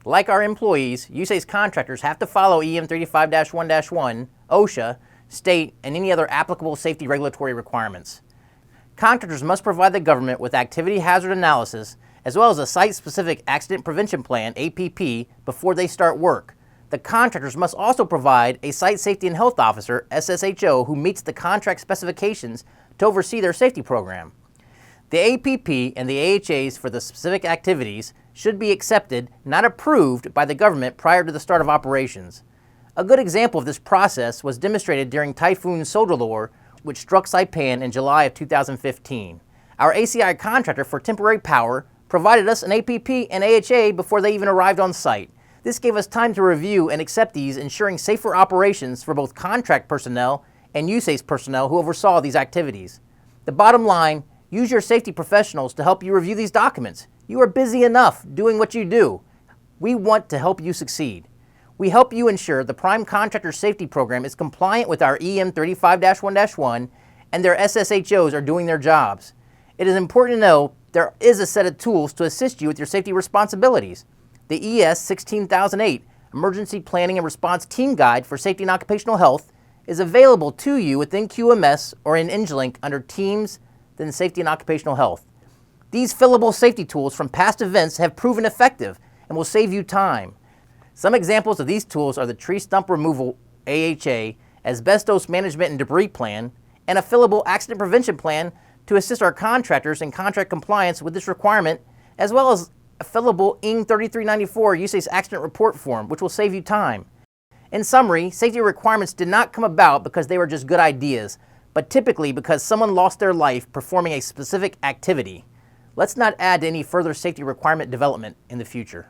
Like our employees, USACE contractors have to follow EM 35-1-1, OSHA, state, and any other applicable safety regulatory requirements. Contractors must provide the government with activity hazard analysis as well as a site-specific accident prevention plan, APP, before they start work. The contractors must also provide a Site Safety and Health Officer, SSHO, who meets the contract specifications to oversee their safety program. The APP and the AHAs for the specific activities should be accepted, not approved, by the government prior to the start of operations. A good example of this process was demonstrated during Typhoon Sodelor, which struck Saipan in July of 2015. Our ACI contractor for temporary power provided us an APP and AHA before they even arrived on site. This gave us time to review and accept these, ensuring safer operations for both contract personnel and USACE personnel who oversaw these activities. The bottom line, use your safety professionals to help you review these documents. You are busy enough doing what you do. We want to help you succeed. We help you ensure the prime contractor safety program is compliant with our EM 35-1-1 and their SSHOs are doing their jobs. It is important to know there is a set of tools to assist you with your safety responsibilities. The ES 16008 Emergency Planning and Response Team Guide for Safety and Occupational Health is available to you within QMS or in EngLink under Teams, then Safety and Occupational Health. These fillable safety tools from past events have proven effective and will save you time. Some examples of these tools are the Tree Stump Removal AHA, Asbestos Management and Debris Plan, and a fillable Accident Prevention Plan to assist our contractors in contract compliance with this requirement, as well as a fillable ING 3394 USACE Accident Report Form, which will save you time. In summary, safety requirements did not come about because they were just good ideas, but typically because someone lost their life performing a specific activity. Let's not add to any further safety requirement development in the future.